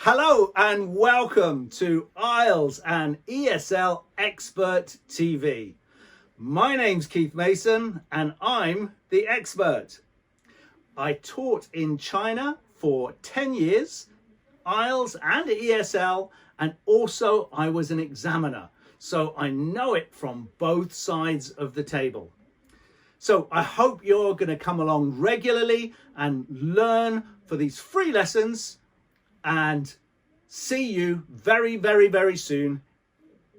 Hello and welcome to IELTS and ESL Expert TV. My name's Keith Mason and I'm the expert. I taught in China for 10 years, IELTS and ESL, and also I was an examiner. So I know it from both sides of the table. So I hope you're going to come along regularly and learn for these free lessons, and see you very, very, very soon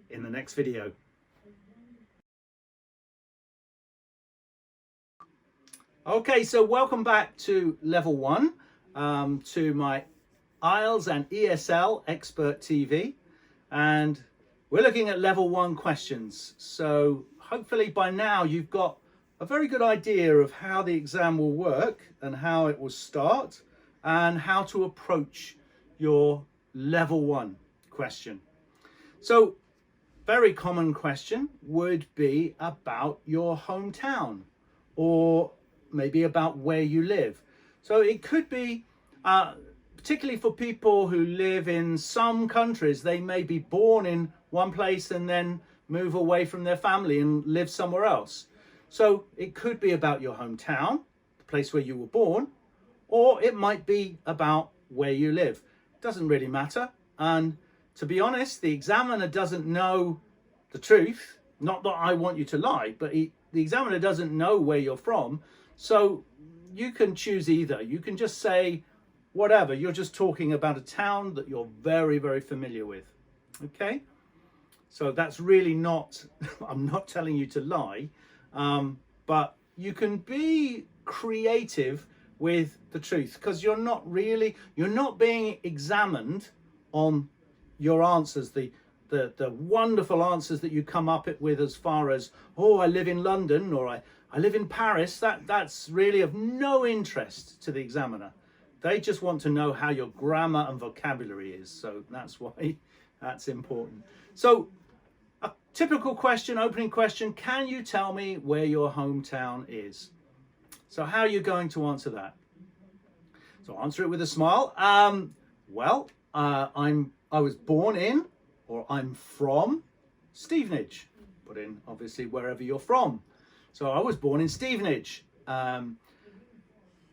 in the next video. Okay, so welcome back to level 1, to my IELTS and ESL Expert TV, and we're looking at level 1 questions. So hopefully by now you've got a very good idea of how the exam will work and how it will start and how to approach your level 1 question. So very common question would be about your hometown, or maybe about where you live. So it could be particularly for people who live in some countries, they may be born in one place and then move away from their family and live somewhere else. So it could be about your hometown, the place where you were born, or it might be about where you live. Doesn't really matter. And to be honest, the examiner doesn't know the truth. Not that I want you to lie, but the examiner doesn't know where you're from. So you can choose either. You can just say whatever. You're just talking about a town that you're very, very familiar with. Okay? So that's really not, I'm not telling you to lie, but you can be creative with the truth, because you're not being examined on your answers, the wonderful answers that you come up with, as far as, oh, I live in London, or I live in Paris. That's really of no interest to the examiner. They just want to know how your grammar and vocabulary is. So that's why that's important. So a typical question, opening question, can you tell me where your hometown is? So how are you going to answer that? So answer it with a smile. Well, I was born in, or I'm from Stevenage. Put in obviously wherever you're from. So I was born in Stevenage.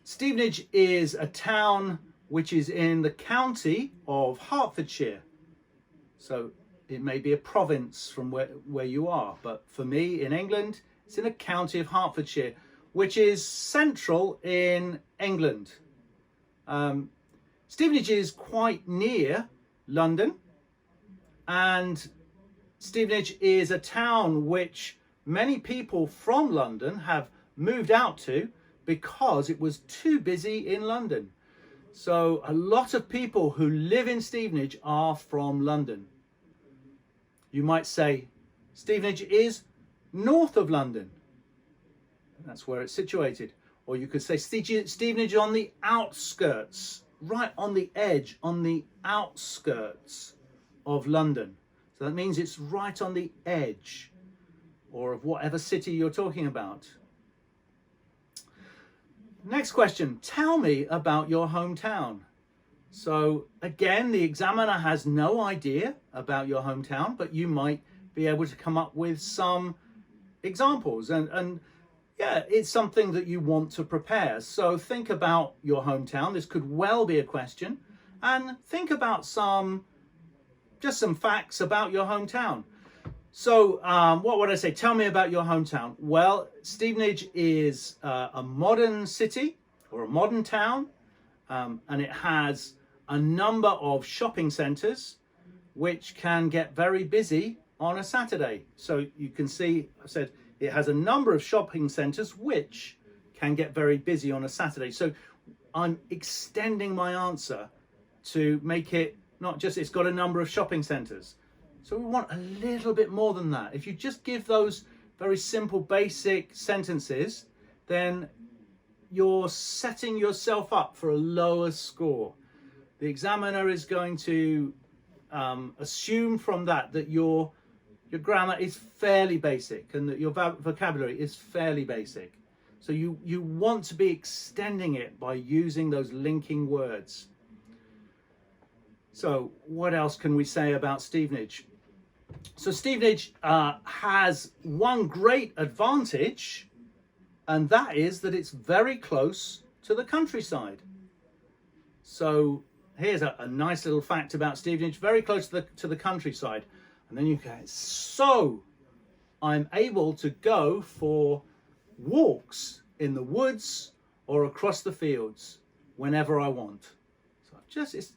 Stevenage is a town which is in the county of Hertfordshire. So it may be a province from where you are, but for me in England, it's in a county of Hertfordshire, which is central in England. Stevenage is quite near London, and Stevenage is a town which many people from London have moved out to because it was too busy in London. So a lot of people who live in Stevenage are from London. You might say Stevenage is north of London. That's where it's situated. Or you could say Stevenage on the outskirts, right on the edge, on the outskirts of London. So that means it's right on the edge, or of whatever city you're talking about. Next question, tell me about your hometown. So again, the examiner has no idea about your hometown, but you might be able to come up with some examples, and yeah, it's something that you want to prepare. So think about your hometown. This could well be a question. And think about just some facts about your hometown. So what would I say? Tell me about your hometown. Well, Stevenage is a modern city, or a modern town, and it has a number of shopping centres which can get very busy on a Saturday. So you can see, I said, it has a number of shopping centres which can get very busy on a Saturday. So I'm extending my answer to make it not just it's got a number of shopping centres. So we want a little bit more than that. If you just give those very simple basic sentences, then you're setting yourself up for a lower score. The examiner is going to assume from that your grammar is fairly basic and that your vocabulary is fairly basic. So you want to be extending it by using those linking words. So what else can we say about Stevenage? So Stevenage has one great advantage, and that is that it's very close to the countryside. So here's a nice little fact about Stevenage, very close to the countryside. And then you go, so I'm able to go for walks in the woods or across the fields whenever I want. So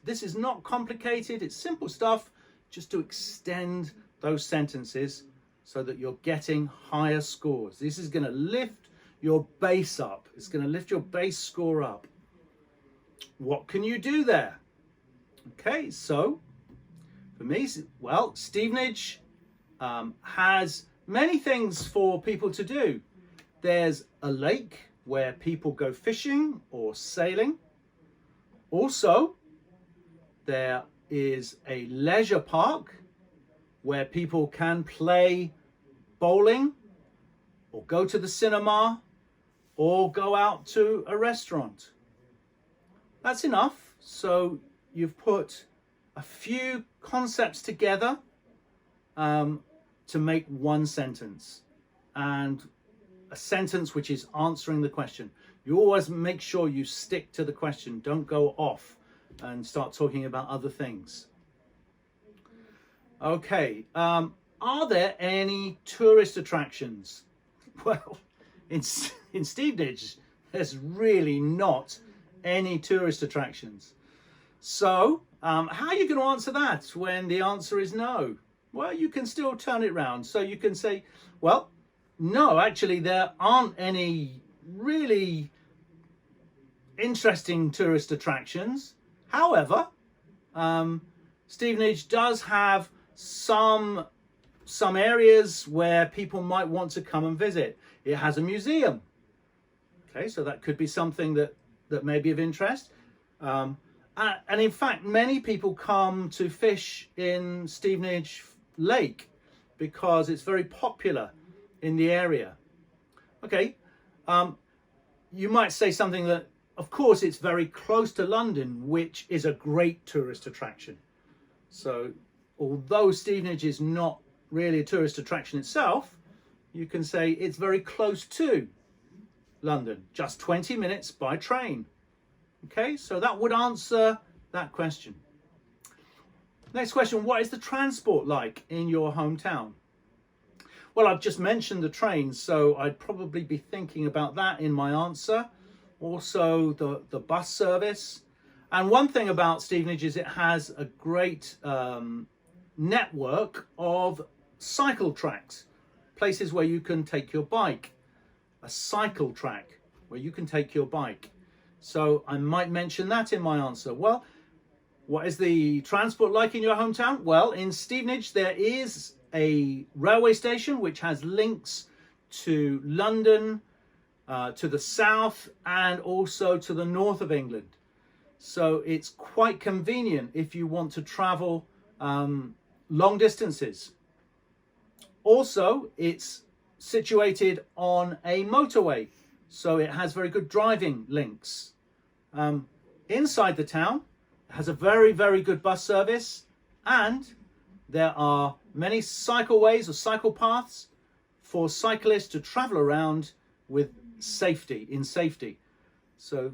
this is not complicated, it's simple stuff, just to extend those sentences so that you're getting higher scores. This is going to lift your base up. It's going to lift your base score up. What can you do there? Okay, so for me, well, Stevenage has many things for people to do. There's a lake where people go fishing or sailing. Also, there is a leisure park where people can play bowling or go to the cinema or go out to a restaurant. That's enough. So you've put a few concepts together to make one sentence, and a sentence which is answering the question. You always make sure you stick to the question. Don't go off and start talking about other things. Okay, are there any tourist attractions? Well, in Stevenage, there's really not any tourist attractions. So, how are you going to answer that when the answer is no? Well, you can still turn it around. So you can say, well, no, actually, there aren't any really interesting tourist attractions. However, Stevenage does have some areas where people might want to come and visit. It has a museum. Okay, so that could be something that may be of interest. And in fact, many people come to fish in Stevenage Lake because it's very popular in the area. Okay, you might say something that, of course, it's very close to London, which is a great tourist attraction. So although Stevenage is not really a tourist attraction itself, you can say it's very close to London, just 20 minutes by train. Okay, so that would answer that question. Next question, what is the transport like in your hometown? Well, I've just mentioned the trains, so I'd probably be thinking about that in my answer. Also the bus service. And one thing about Stevenage is it has a great network of cycle tracks, places where you can take your bike. A cycle track where you can take your bike. So I might mention that in my answer. Well, what is the transport like in your hometown? Well, in Stevenage there is a railway station which has links to London, to the south, and also to the north of England. So it's quite convenient if you want to travel long distances. Also, it's situated on a motorway, so it has very good driving links. Inside the town, it has a very, very good bus service, and there are many cycleways or cycle paths for cyclists to travel around with safety, in safety. So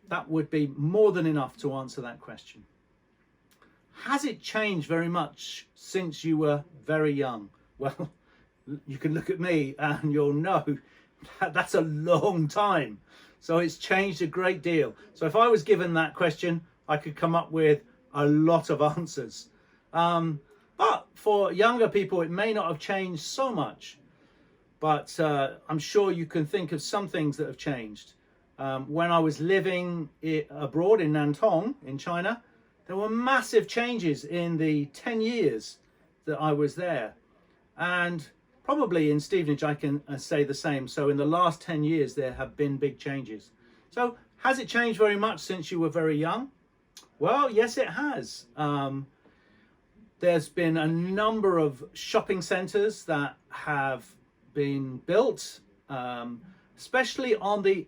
that would be more than enough to answer that question. Has it changed very much since you were very young? Well, you can look at me and you'll know that that's a long time. So it's changed a great deal. So if I was given that question, I could come up with a lot of answers. But for younger people, it may not have changed so much. But I'm sure you can think of some things that have changed. When I was living abroad in Nantong, in China, there were massive changes in the 10 years that I was there. And probably in Stevenage, I can say the same. So in the last 10 years, there have been big changes. So has it changed very much since you were very young? Well, yes, it has. There's been a number of shopping centres that have been built, especially on the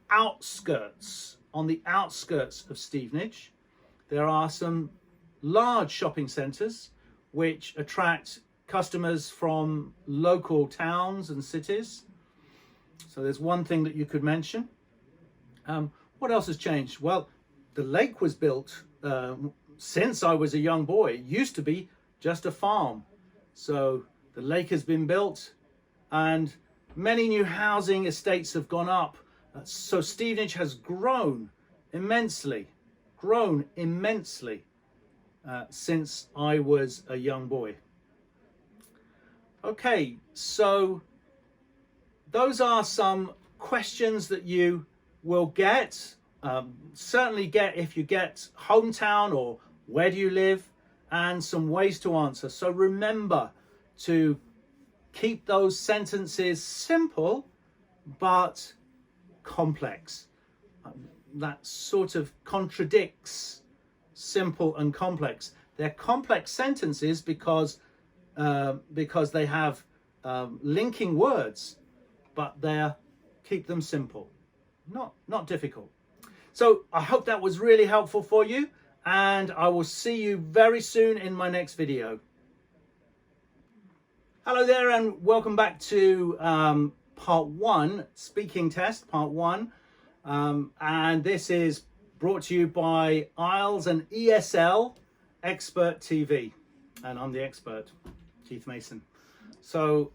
outskirts of Stevenage. There are some large shopping centres which attract customers from local towns and cities. So there's one thing that you could mention. What else has changed? Well, the lake was built since I was a young boy. It used to be just a farm. So the lake has been built and many new housing estates have gone up. So Stevenage has grown immensely since I was a young boy. Okay, so those are some questions that you will get, certainly get if you get hometown or where do you live, and some ways to answer. So remember to keep those sentences simple but complex. That sort of contradicts simple and complex. They're complex sentences because they have linking words, but keep them simple, not difficult. So I hope that was really helpful for you, and I will see you very soon in my next video. Hello there, and welcome back to part 1, speaking test, part 1. And this is brought to you by IELTS and ESL Expert TV. And I'm the expert, Keith Mason. So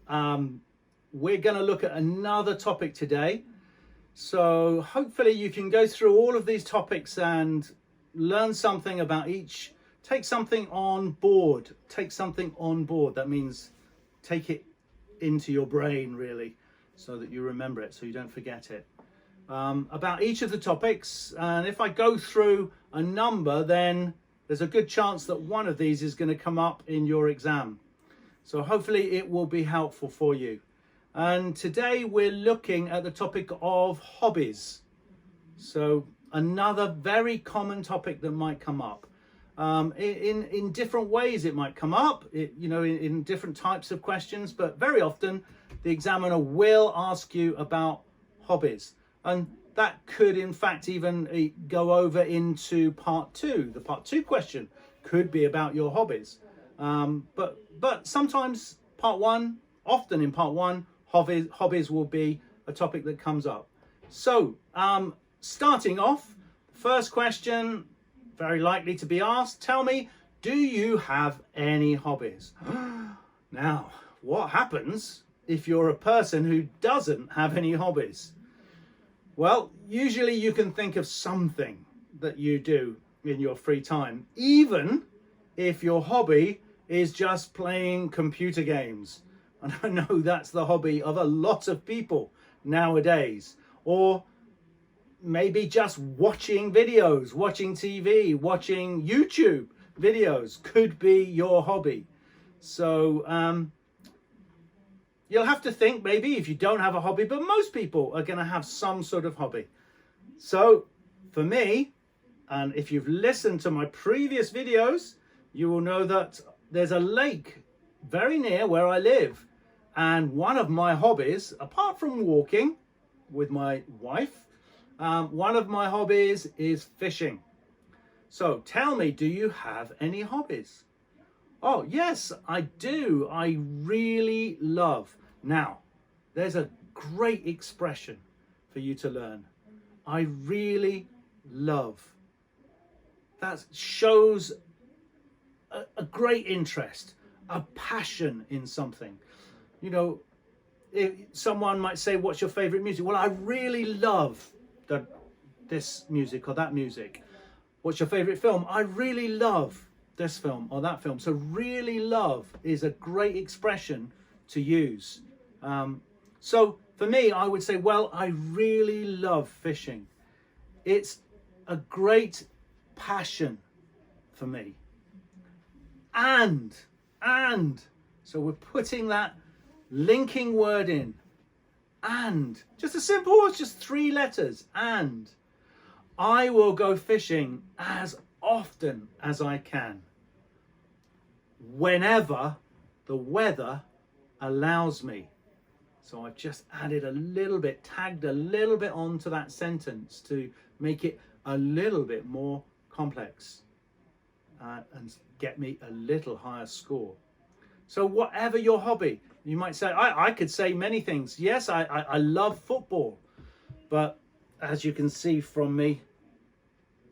we're going to look at another topic today. So hopefully you can go through all of these topics and learn something about each. Take something on board. That means take it into your brain, really, so that you remember it, so you don't forget it. About each of the topics, and if I go through a number, then there's a good chance that one of these is going to come up in your exam. So hopefully it will be helpful for you. And today we're looking at the topic of hobbies. So another very common topic that might come up. In different ways it might come up, in different types of questions, but very often the examiner will ask you about hobbies. And that could in fact even go over into part 2. The part 2 question could be about your hobbies. But sometimes often in part 1, hobbies will be a topic that comes up. So starting off, first question, very likely to be asked, tell me, do you have any hobbies? Now, what happens if you're a person who doesn't have any hobbies? Well, usually you can think of something that you do in your free time, even if your hobby is just playing computer games. And I know that's the hobby of a lot of people nowadays. Or maybe just watching videos, watching TV, watching YouTube videos could be your hobby. So you'll have to think maybe if you don't have a hobby, but most people are going to have some sort of hobby. So for me, and if you've listened to my previous videos, you will know that there's a lake very near where I live. And one of my hobbies, apart from walking with my wife, one of my hobbies is fishing. So tell me, do you have any hobbies? Oh, yes, I do. I really love. Now, there's a great expression for you to learn. I really love. That shows a great interest, a passion in something. You know, if someone might say, what's your favorite music? Well, I really love this music or that music. What's your favorite film? I really love this film or that film. So really love is a great expression to use. So for me, I would say, well, I really love fishing. It's a great passion for me. And so we're putting that linking word in. And just a simple, it's just 3 letters. And I will go fishing as often as I can, whenever the weather allows me. So I've just added a little bit, tagged a little bit onto that sentence to make it a little bit more complex. and get me a little higher score. So whatever your hobby, you might say, I could say many things. Yes, I love football, but as you can see from me,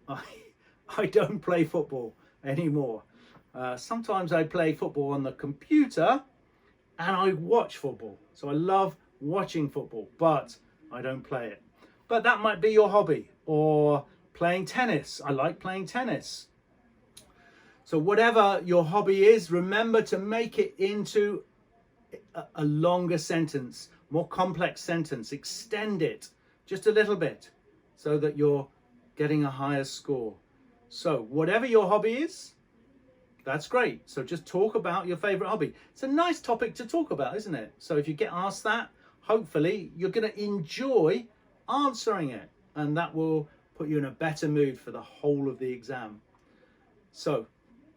I don't play football anymore. Sometimes I play football on the computer and I watch football. So I love watching football, but I don't play it. But that might be your hobby. Or playing tennis. I like playing tennis. So whatever your hobby is, remember to make it into a longer sentence, more complex sentence. Extend it just a little bit so that you're getting a higher score. So whatever your hobby is, that's great. So just talk about your favorite hobby. It's a nice topic to talk about, isn't it? So if you get asked that, hopefully you're going to enjoy answering it, and that will put you in a better mood for the whole of the exam. So,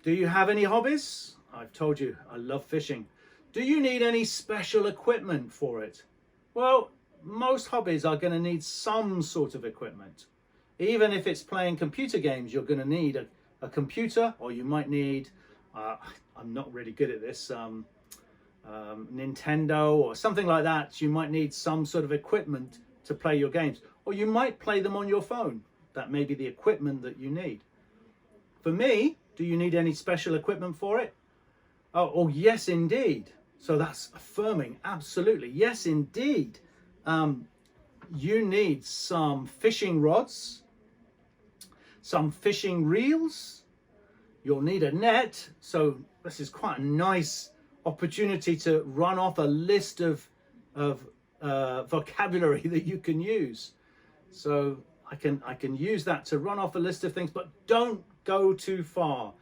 do you have any hobbies? I've told you, I love fishing. Do you need any special equipment for it? Well, most hobbies are going to need some sort of equipment. Even if it's playing computer games, you're going to need a computer, or you might need, I'm not really good at this, Nintendo or something like that. You might need some sort of equipment to play your games, or you might play them on your phone. That may be the equipment that you need. For me, do you need any special equipment for it? Oh yes, indeed. So that's affirming, absolutely. Yes, indeed. You need some fishing rods, some fishing reels. You'll need a net. So this is quite a nice opportunity to run off a list of vocabulary that you can use. So I can use that to run off a list of things, but don't go too far.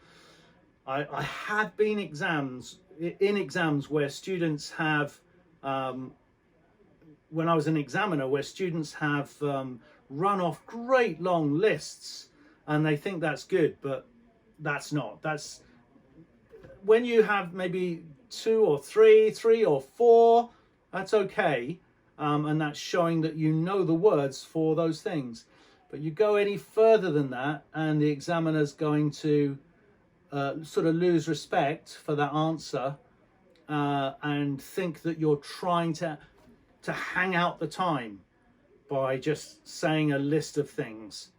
I have been in exams where students have, when I was an examiner, where students have run off great long lists, and they think that's good, but that's not. That's when you have maybe three or four, that's okay. And that's showing that you know the words for those things. But you go any further than that, and the examiner's going to sort of lose respect for that answer and think that you're trying to hang out the time by just saying a list of things.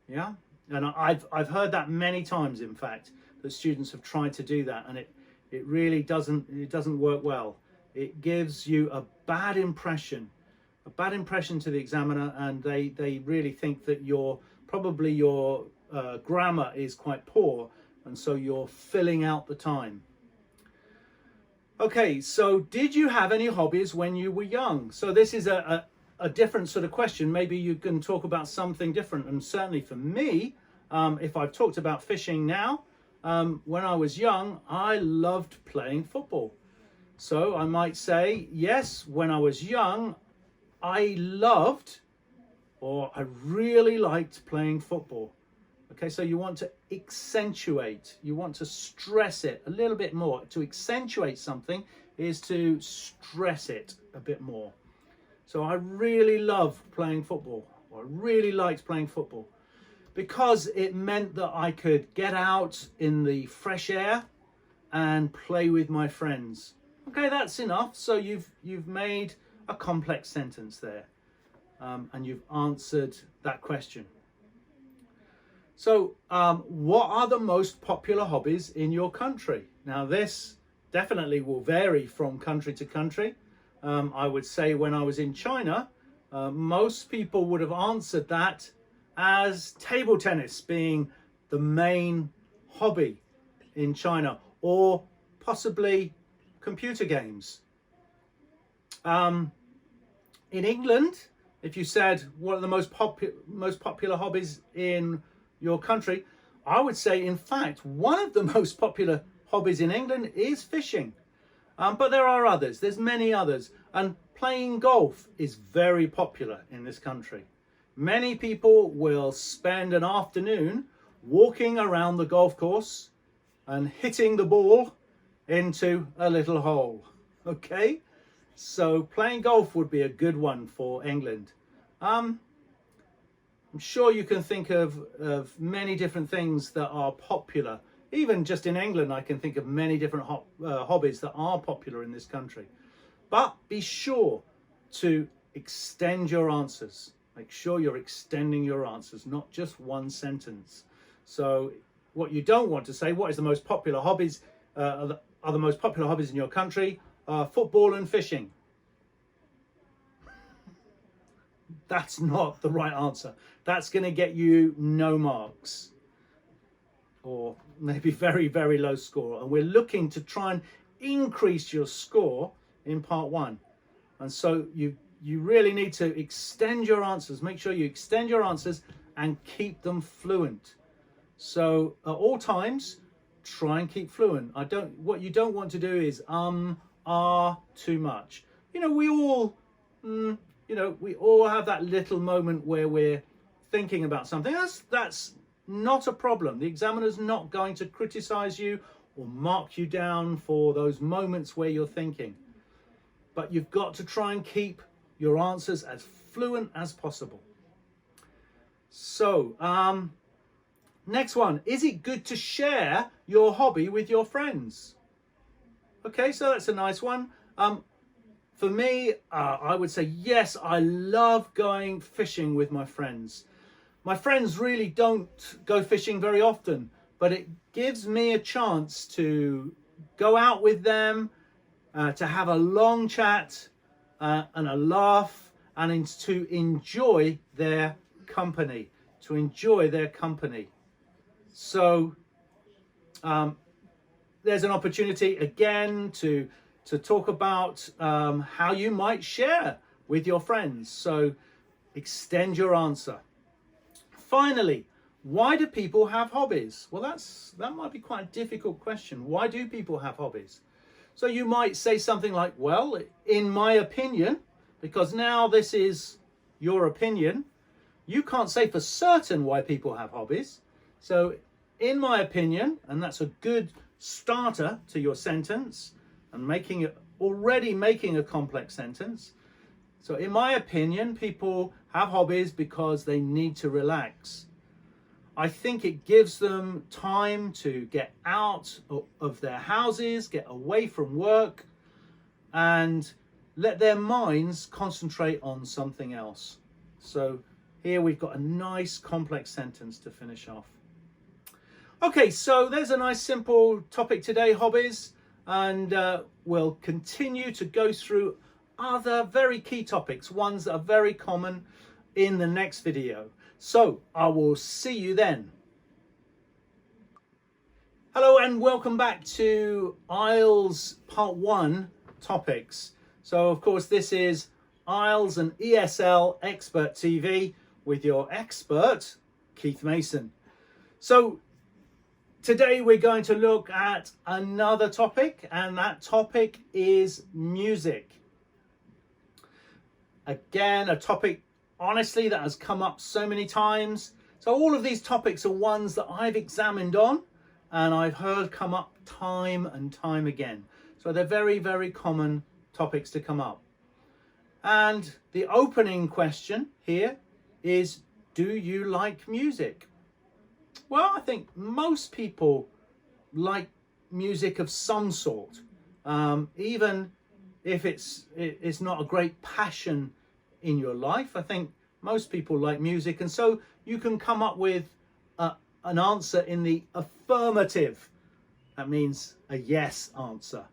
Yeah, and I've heard that many times, in fact, that students have tried to do that, and it really doesn't work well. It gives you a bad impression to the examiner, and they really think that your grammar is quite poor, and so you're filling out the time. Okay, so did you have any hobbies when you were young? So this is a different sort of question. Maybe you can talk about something different, and certainly for me, if I've talked about fishing now, when I was young, I loved playing football. So I might say, yes, when I was young, I loved, or I really liked playing football. Okay, so you want to accentuate, you want to stress it a little bit more. To accentuate something is to stress it a bit more. So I really loved playing football, or I really liked playing football, because it meant that I could get out in the fresh air and play with my friends. Okay, that's enough. So you've made a complex sentence there, and you've answered that question. So what are the most popular hobbies in your country? Now this definitely will vary from country to country. I would say when I was in China, most people would have answered that as table tennis being the main hobby in China, or possibly computer games. In England, if you said what are the most popular hobbies in your country, I would say, in fact, one of the most popular hobbies in England is fishing. But there are others. There's many others. And playing golf is very popular in this country. Many people will spend an afternoon walking around the golf course and hitting the ball into a little hole. Okay? So playing golf would be a good one for England. I'm sure you can think of many different things that are popular Even just in England, I can think of many different hobbies that are popular in this country. But be sure to extend your answers. Make sure you're extending your answers, not just one sentence. So what you don't want to say, what is the most popular hobbies, are the most popular hobbies in your country? Football and fishing. That's not the right answer. That's going to get you no marks, or maybe very, very low score. And we're looking to try and increase your score in part one. And so you really need to extend your answers. Make sure you extend your answers and keep them fluent. So at all times, try and keep fluent. What you don't want to do is too much. We all we all have that little moment where we're thinking about something. That's not a problem. The examiner's not going to criticize you or mark you down for those moments where you're thinking. But you've got to try and keep your answers as fluent as possible. So, next one. Is it good to share your hobby with your friends? Okay, so that's a nice one. For me, I would say yes, I love going fishing with my friends. My friends really don't go fishing very often, but it gives me a chance to go out with them, to have a long chat and a laugh, and to enjoy their company. So there's an opportunity again to talk about how you might share with your friends. So extend your answer. Finally, why do people have hobbies? Well, that might be quite a difficult question. Why do people have hobbies? So you might say something like, well, in my opinion, because now this is your opinion, you can't say for certain why people have hobbies. So in my opinion, and that's a good starter to your sentence and already making a complex sentence. So in my opinion, people have hobbies because they need to relax. I think it gives them time to get out of their houses, get away from work, and let their minds concentrate on something else. So here we've got a nice complex sentence to finish off. Okay, so there's a nice simple topic today, hobbies, and we'll continue to go through other very key topics, ones that are very common, in the next video. So I will see you then. Hello and welcome back to IELTS Part 1 topics. So of course this is IELTS and ESL Expert TV with your expert, Keith Mason. So today we're going to look at another topic, and that topic is music. Again, a topic, honestly, that has come up so many times. So all of these topics are ones that I've examined on and I've heard come up time and time again. So they're very, very common topics to come up. And the opening question here is, do you like music? Well, I think most people like music of some sort, even if it's not a great passion in your life. I think most people like music, and so you can come up with an answer in the affirmative. That means a yes answer.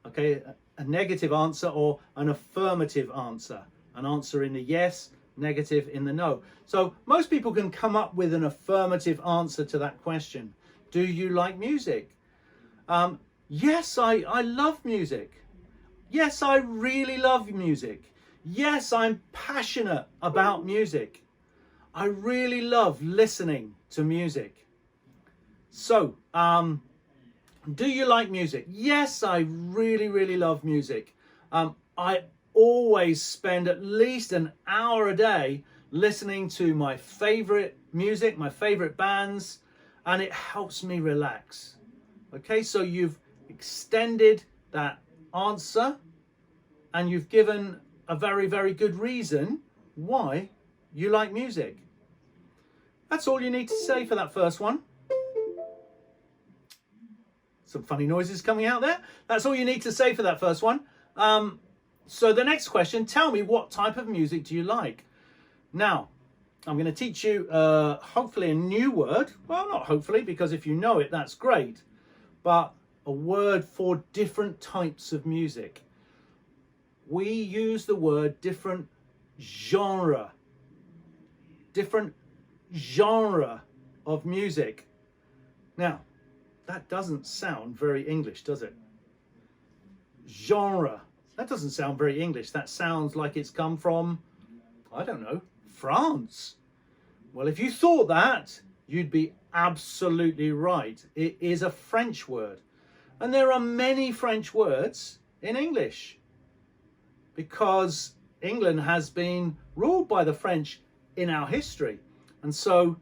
Okay, a negative answer or an affirmative answer. An answer in the yes, negative in the no. So most people can come up with an affirmative answer to that question. Do you like music? Yes, I love music. Yes, I really love music. Yes, I'm passionate about music. I really love listening to music. So, do you like music? Yes, I really, really love music. I always spend at least an hour a day listening to my favorite music, my favorite bands, and it helps me relax. Okay, so you've extended that answer and you've given a very, very good reason why you like music. That's all you need to say for that first one. some funny noises coming out there. That's all you need to say for that first one. So the next question, tell me, what type of music do you like? Now, I'm going to teach you hopefully a new word. Well, not hopefully, because if you know it, that's great. But a word for different types of music. We use the word different genre. Different genre of music. Now, that doesn't sound very English, does it? Genre. That doesn't sound very English. That sounds like it's come from, I don't know, France. Well, if you thought that, you'd be absolutely right. It is a French word. And there are many French words in English because England has been ruled by the French in our history. And so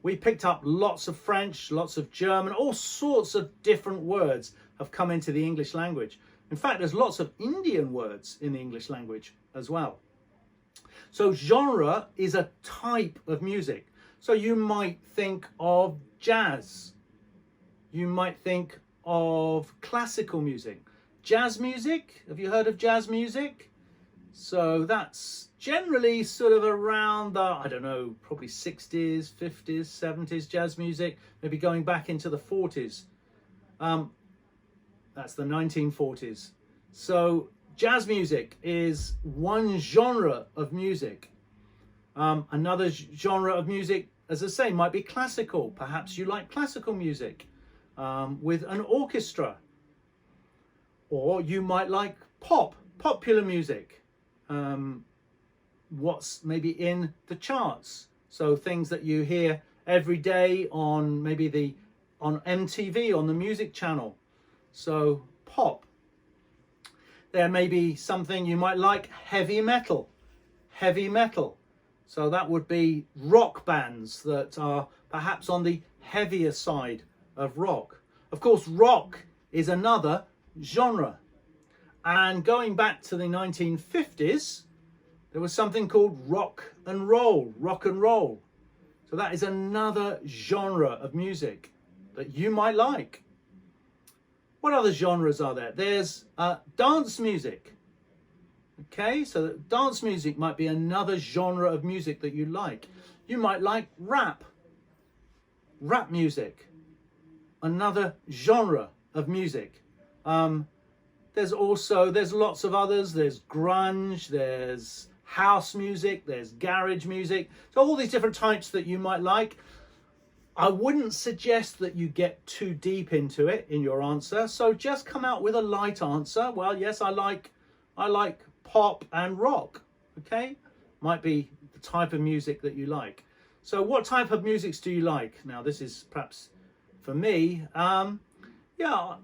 we picked up lots of French, lots of German, all sorts of different words have come into the English language. In fact, there's lots of Indian words in the English language as well. So genre is a type of music. So you might think of jazz. You might think of classical music. Jazz music, have you heard of jazz music? So that's generally sort of around the, I don't know, probably 60s, 50s, 70s jazz music, maybe going back into the 40s. That's the 1940s. So jazz music is one genre of music. Another genre of music, as I say, might be classical. Perhaps you like classical music with an orchestra. Or you might like popular music. What's maybe in the charts. So things that you hear every day on maybe on MTV, on the music channel. So pop. There may be something you might like, heavy metal. Heavy metal. So that would be rock bands that are perhaps on the heavier side of rock. Of course, rock is another genre. And going back to the 1950s, there was something called rock and roll. So that is another genre of music that you might like. What other genres are there? There's dance music. Okay, so dance music might be another genre of music that you like. You might like rap music, another genre of music. There's lots of others. There's grunge, there's house music, there's garage music. So all these different types that you might like. I wouldn't suggest that you get too deep into it in your answer. So just come out with a light answer. Well, yes, I like pop and rock. Okay, might be the type of music that you like. So what type of music do you like? Now, this is perhaps for me. Yeah,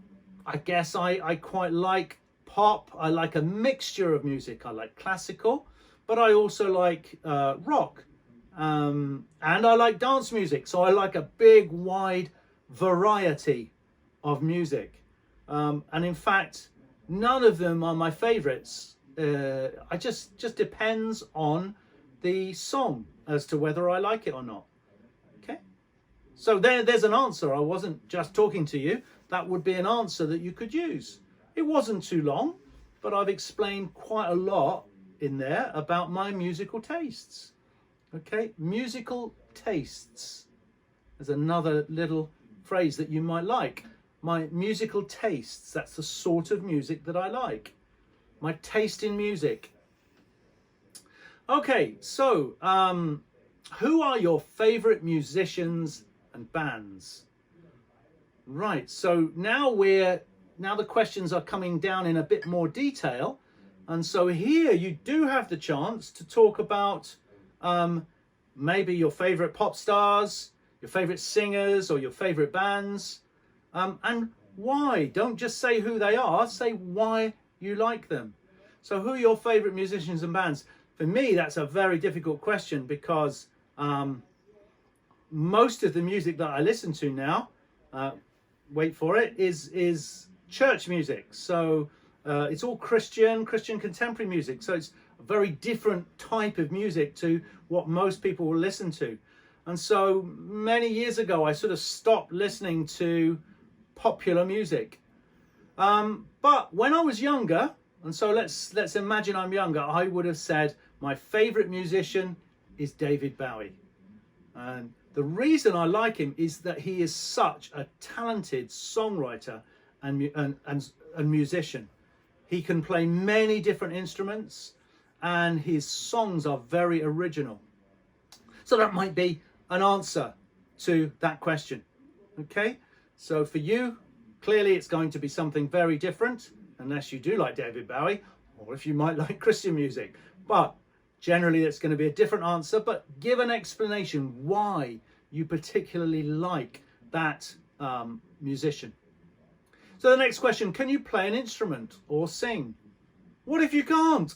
I guess I quite like pop. I like a mixture of music. I like classical, but I also like rock. And I like dance music. So I like a big, wide variety of music. And in fact, none of them are my favorites. I just depends on the song as to whether I like it or not. Okay. So there's an answer. I wasn't just talking to you. That would be an answer that you could use. It wasn't too long, but I've explained quite a lot in there about my musical tastes. Okay, musical tastes. There's another little phrase that you might like. My musical tastes, that's the sort of music that I like. My taste in music. Okay, so who are your favorite musicians and bands? Right, so now the questions are coming down in a bit more detail. And so here you do have the chance to talk about maybe your favorite pop stars, your favorite singers, or your favorite bands, and why. Don't just say who they are, say why you like them. So who are your favorite musicians and bands? For me, that's a very difficult question because most of the music that I listen to now, wait for it, is church music. So it's all Christian contemporary music. So it's a very different type of music to what most people will listen to. And so many years ago, I sort of stopped listening to popular music. But when I was younger, and so let's imagine I'm younger, I would have said my favorite musician is David Bowie. And the reason I like him is that he is such a talented songwriter and musician. He can play many different instruments and his songs are very original. So that might be an answer to that question. Okay, so for you, clearly it's going to be something very different, unless you do like David Bowie, or if you might like Christian music. But generally it's going to be a different answer, but give an explanation why you particularly like that musician. So the next question, can you play an instrument or sing? What if you can't?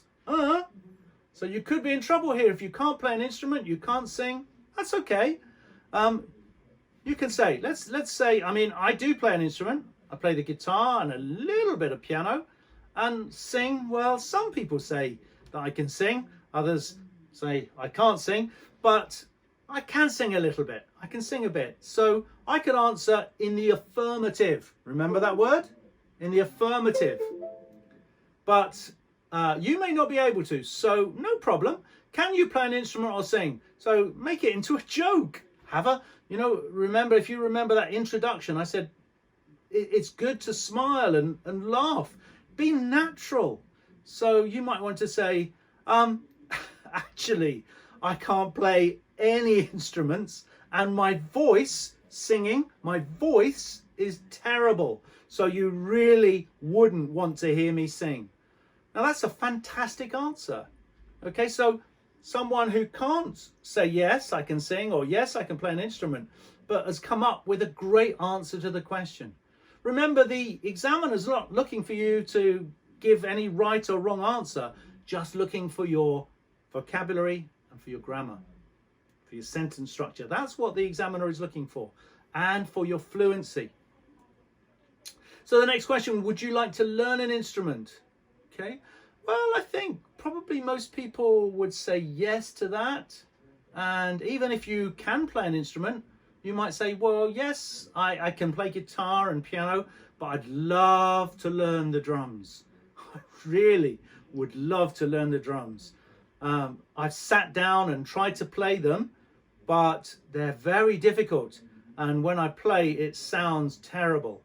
So you could be in trouble here. If you can't play an instrument, you can't sing, that's okay. You can say, let's say, I mean, I do play an instrument. I play the guitar and a little bit of piano, and sing. Well, some people say that I can sing. Others say I can't sing, but I can sing a little bit. I can sing a bit. So I could answer in the affirmative. Remember that word? In the affirmative. But you may not be able to, so no problem. Can you play an instrument or sing? So make it into a joke. Remember, if you remember that introduction, I said, it's good to smile and laugh. Be natural. So you might want to say, actually, I can't play any instruments and my voice is terrible. So you really wouldn't want to hear me sing. Now that's a fantastic answer. Okay, so someone who can't say yes, I can sing, or yes, I can play an instrument, but has come up with a great answer to the question. Remember, the examiner's not looking for you to give any right or wrong answer, just looking for your vocabulary and for your grammar, for your sentence structure. That's what the examiner is looking for, and for your fluency. So the next question, would you like to learn an instrument? Okay, well, I think probably most people would say yes to that. And even if you can play an instrument, you might say, well, yes, I can play guitar and piano, but I'd love to learn the drums. I really would love to learn the drums. I've sat down and tried to play them, but they're very difficult. And when I play, it sounds terrible.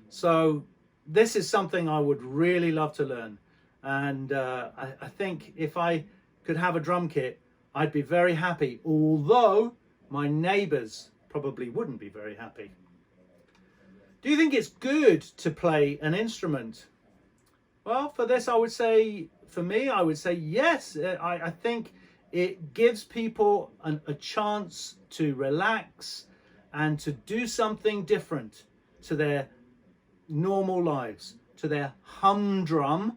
So this is something I would really love to learn. And I think if I could have a drum kit, I'd be very happy, although my neighbours probably wouldn't be very happy. Do you think it's good to play an instrument? Well, for this, I would say, for me, I would say yes. I think it gives people a chance to relax and to do something different to their normal lives, to their humdrum,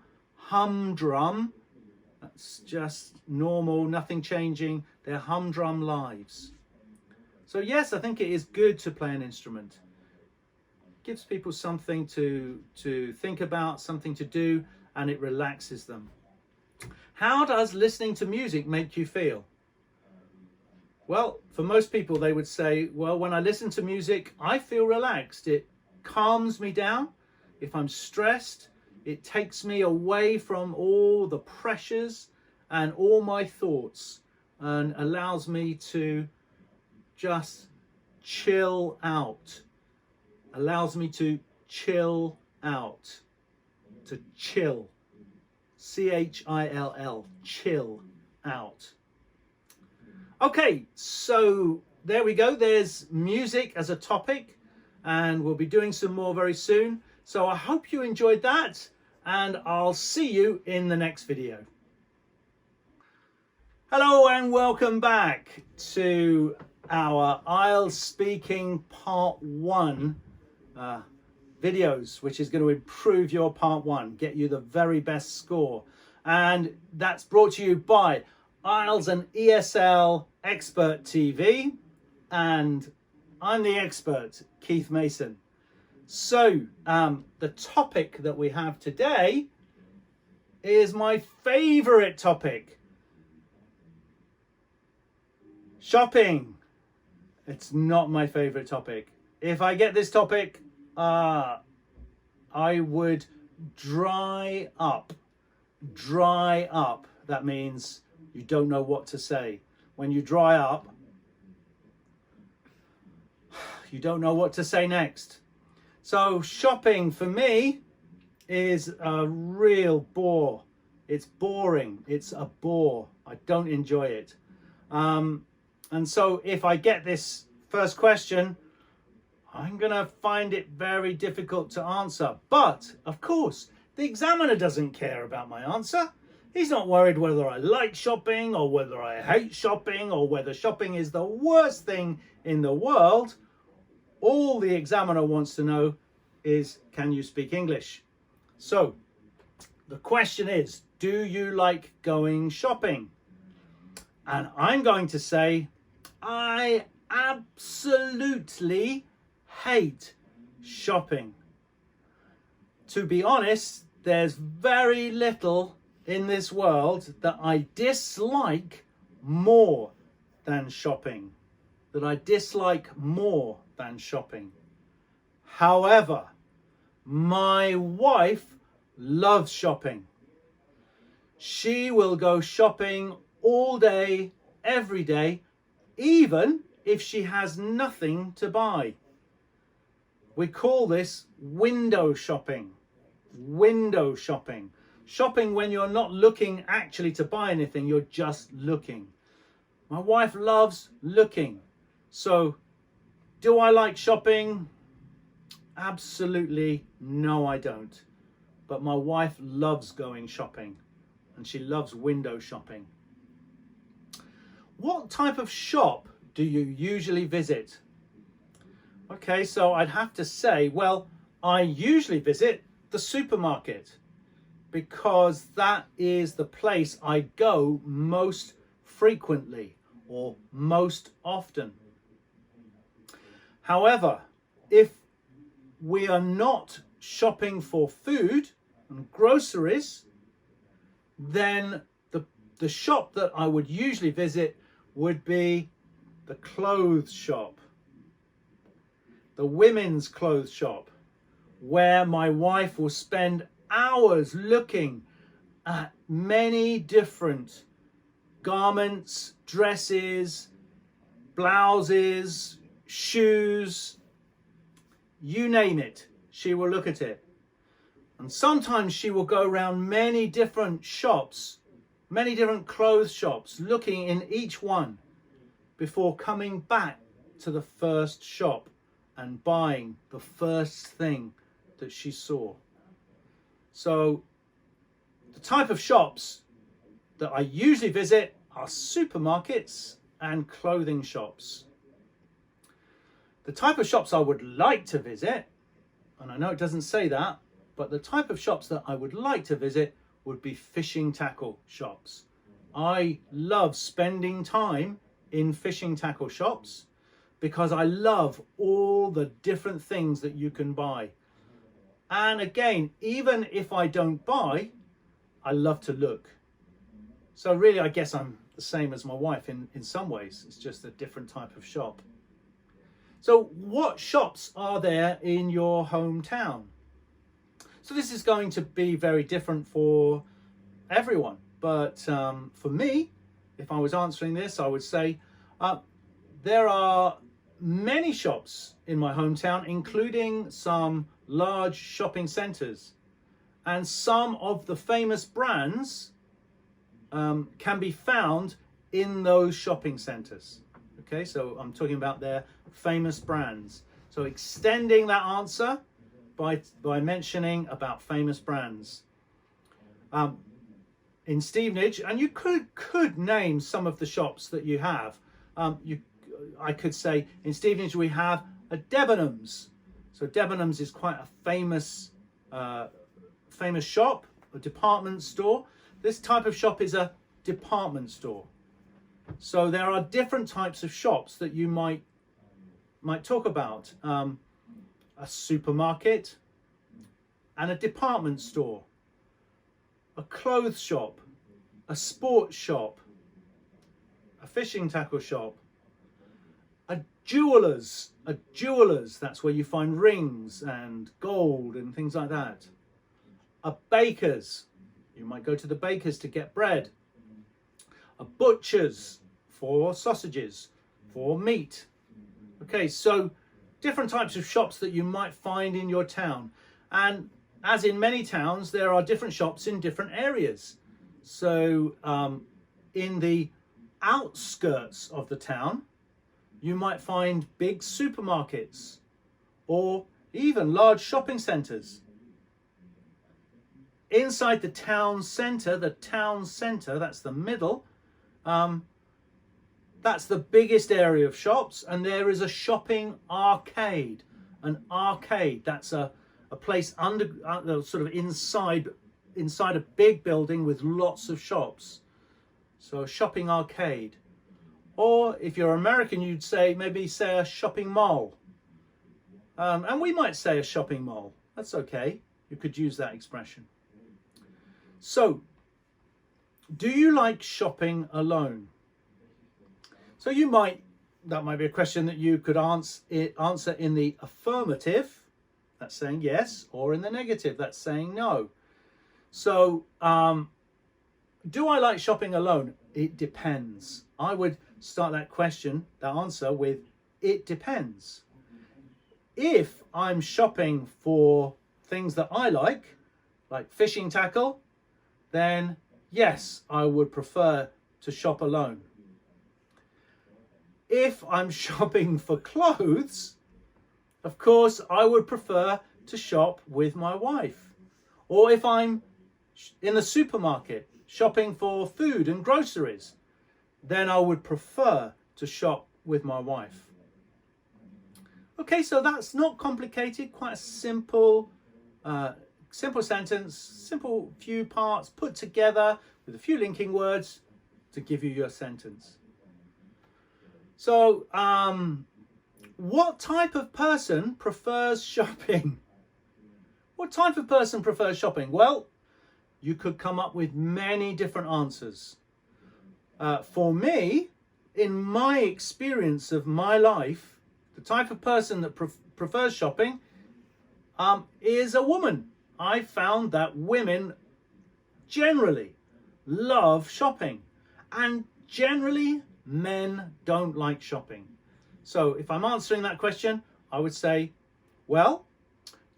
that's just normal, nothing changing, their humdrum lives. So yes, I think it is good to play an instrument. It gives people something to think about, something to do, and it relaxes them. How does listening to music make you feel? Well, for most people, they would say, well, when I listen to music, I feel relaxed. It calms me down. If I'm stressed, it takes me away from all the pressures and all my thoughts and allows me to just chill out. Allows me to chill out. To chill. C-H-I-L-L. Chill out. Okay, so there we go. There's music as a topic, and we'll be doing some more very soon. So I hope you enjoyed that, and I'll see you in the next video. Hello and welcome back to our IELTS Speaking Part 1 videos, which is going to improve your Part 1, get you the very best score. And that's brought to you by IELTS and ESL Expert TV, and I'm the expert, Keith Mason. So the topic that we have today is my favorite topic, shopping. It's not my favorite topic. If I get this topic, I would dry up. Dry up. That means you don't know what to say. When you dry up, you don't know what to say next. So shopping for me is a real bore. It's boring. It's a bore. I don't enjoy it. And so if I get this first question, I'm going to find it very difficult to answer. But, of course, the examiner doesn't care about my answer. He's not worried whether I like shopping or whether I hate shopping or whether shopping is the worst thing in the world. All the examiner wants to know is, can you speak English? So, the question is, do you like going shopping? And I'm going to say, I absolutely hate shopping. To be honest, there's very little in this world that I dislike more than shopping. However, my wife loves shopping. She will go shopping all day, every day, even if she has nothing to buy. We call this window shopping. Window shopping. Shopping when you're not looking actually to buy anything, you're just looking. My wife loves looking. So, do I like shopping? Absolutely no, I don't. But my wife loves going shopping, and she loves window shopping. What type of shop do you usually visit? Okay, so I'd have to say, well, I usually visit the supermarket because that is the place I go most frequently or most often. However, if we are not shopping for food and groceries, then the shop that I would usually visit would be the clothes shop, the women's clothes shop, where my wife will spend hours looking at many different garments, dresses, blouses, shoes, you name it, she will look at it. And sometimes she will go around many different shops, many different clothes shops, looking in each one before coming back to the first shop and buying the first thing that she saw. So the type of shops that I usually visit are supermarkets and clothing shops. The type of shops I would like to visit, and I know it doesn't say that, but the type of shops that I would like to visit would be fishing tackle shops. I love spending time in fishing tackle shops because I love all the different things that you can buy. And again, even if I don't buy, I love to look. So really, I guess I'm the same as my wife in some ways. It's just a different type of shop. So what shops are there in your hometown? So this is going to be very different for everyone. But for me, if I was answering this, I would say there are many shops in my hometown, including some large shopping centres. And some of the famous brands can be found in those shopping centres. Okay, so I'm talking about their famous brands. So extending that answer by mentioning about famous brands. In Stevenage, and you could name some of the shops that you have. I could say in Stevenage we have a Debenhams. So Debenhams is quite a famous shop, a department store. This type of shop is a department store. So there are different types of shops that you might talk about. A supermarket and a department store, a clothes shop, a sports shop, a fishing tackle shop, A jeweler's, that's where you find rings and gold and things like that. A baker's, you might go to the baker's to get bread. A butcher's, for sausages, for meat. Okay, so different types of shops that you might find in your town. And as in many towns, there are different shops in different areas. So in the outskirts of the town, you might find big supermarkets or even large shopping centres. Inside the town centre, that's the middle, that's the biggest area of shops, and there is a shopping arcade. An arcade, that's a place under sort of inside a big building with lots of shops. So a shopping arcade. Or if you're American, you'd maybe say a shopping mall. And we might say a shopping mall. That's okay. You could use that expression. So, do you like shopping alone? So that might be a question that you could answer in the affirmative, that's saying yes, or in the negative, that's saying no. So, do I like shopping alone? It depends. I would start that answer with, it depends. If I'm shopping for things that I like fishing tackle, then yes, I would prefer to shop alone. If I'm shopping for clothes, of course, I would prefer to shop with my wife. Or if I'm in the supermarket shopping for food and groceries, then I would prefer to shop with my wife. Okay, so that's not complicated, quite a simple sentence, simple few parts put together with a few linking words to give you your sentence. So, what type of person prefers shopping? What type of person prefers shopping? Well, you could come up with many different answers. For me, in my experience of my life, the type of person that prefers shopping is a woman. I found that women generally love shopping, and generally men don't like shopping. So if I'm answering that question, I would say, well,